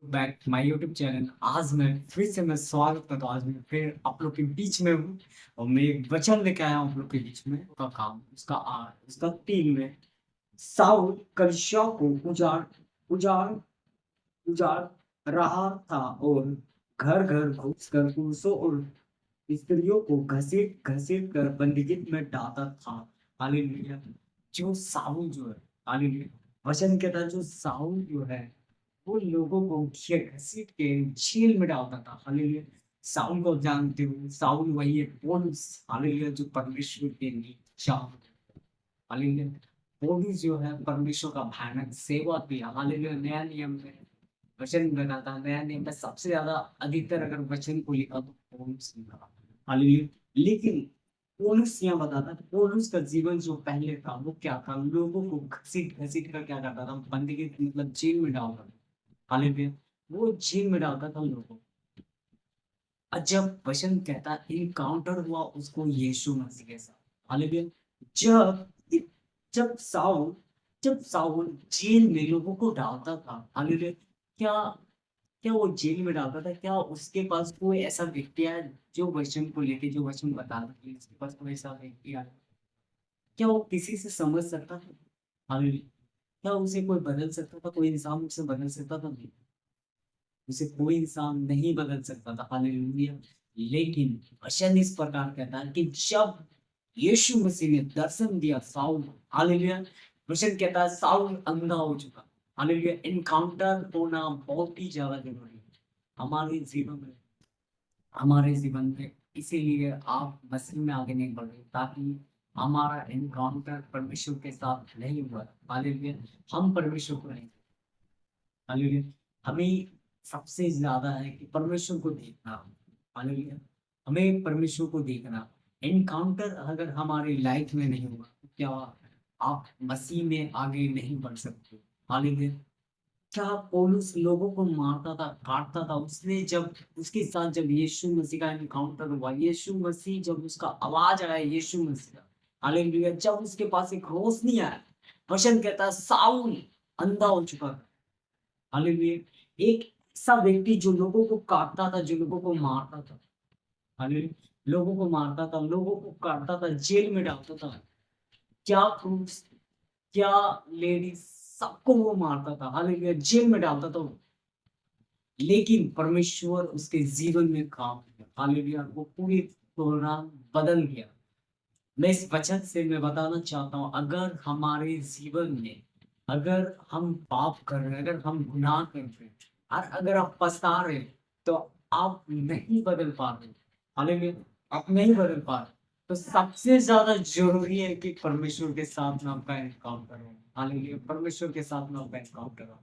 Back to my YouTube channel. आज मैं फिर से मैं स्वागत करता हूँ। आज मैं फिर आप लोग के बीच में हूँ और मैं एक वचन लेके आया हूँ आप लोग के बीच में। उसका काम, उसका आर, उसका 3 में साउल कलीसिया को उजाड़ उजाड़ रहा था और घर-घर घुसकर पुरुषों और स्त्रियों को घसीट-घसीट कर बंदीगृह में डालता था। हालेलुया! जो साउल जो है, हालेलुया! वचन कहता है जो साउल जो है वो लोगों को घसीट के जेल में डालता था। हालेलुया! साउल को जानते हो, साउल वही है पौलुस, हालेलुया! जो परमेश्वर के नीचा, हालेलुया! पौलुस जो है परमेश्वर का भयानक सेवक भी है। हालेलुया! नया नियम में वचन बनाता है, नया नियम में सबसे ज़्यादा अधिकतर अगर वचन को लिखा तो पौलुस ने लिखा। हालेलुया! लेकिन पौलुस यहाँ बताता है, पौलुस का जीवन जो पहले था वो क्या था? लोगों को घसीट-घसीट कर क्या करता था? बंदीगृह मतलब जेल में डालता था। हालेलुया! वो जेल में डालता था लोगों को। जब वचन कहता है एनकाउंटर हुआ उसको यीशु मसीह के साथ। हालेलुया! जब इ जब साउल जब साउल जेल में लोगों को डालता था, हालेलुया! क्या क्या वो जेल में डालता था? क्या उसके पास कोई ऐसा व्यक्ति आया जो वचन को लेके जो वचन बताता कि उसके पास कोई ऐसा व्यक्ति आया? क्या वो किसी से समझ सकता था? हालेलुया! क्या उसे कोई बदल सकता था? कोई इंसान उसे बदल सकता था? नहीं। उसे कोई इंसान नहीं बदल सकता था, हालेलुया! लेकिन वचन इस प्रकार कहता है कि जब यीशु मसीह ने दर्शन दिया साउल को, हालेलुया! वचन कहता है साउल अंधा हो चुका, हालेलुया! एनकाउंटर होना बहुत ही ज़्यादा ज़रूरी है हमारे जीवन में। हमारे जीवन में इसीलिए आप मसीह में आगे नहीं बढ़ रहे ताकि हमारा एनकाउंटर परमेश्वर के साथ नहीं हुआ, हालेलुया! हम परमेश्वर को नहीं, हालेलुया! हमें सबसे ज़्यादा है कि परमेश्वर को देखना, हालेलुया! हमें परमेश्वर को देखना। एनकाउंटर अगर हमारी लाइफ में नहीं होगा, तो क्या आप मसीह में आगे नहीं बढ़ सकते, हालेलुया! क्या पौलुस लोगों को मारता था, काटता था, उसने जब उसके साथ जब यीशु मसीह का एनकाउंटर हुआ, यीशु मसीह जब उसका आवाज़ आया यीशु मसीह का, हालेलुया! जब उसके पास एक रोशनी आया, वचन कहता है साउल अंधा हो चुका था। हालेलुया! एक ऐसा व्यक्ति जो लोगों को काटता था, जो लोगों को मारता था। हालेलुया! लोगों को मारता था, लोगों को काटता था, जेल में डालता था। क्या पुरुष, क्या लेडीज़ सबको वो मारता था। हालेलुया! जेल में डालता था वो। लेकिन परमेश्वर उसके जीवन में काम किया। हालेलुया! वो पूरी तरह बदल गया। मैं इस वचन से मैं बताना चाहता हूँ अगर हमारे जीवन में अगर हम पाप कर रहे हैं, अगर हम गुनाह कर रहे हैं और अगर आप पछता रहे हैं, तो आप नहीं बदल पा रहे। हालेलुया! आप नहीं बदल पा रहे। तो सबसे ज़्यादा ज़रूरी है कि परमेश्वर के साथ में आपका एनकाउंटर हो। हालेलुया! परमेश्वर के साथ में आपका एनकाउंटर हो।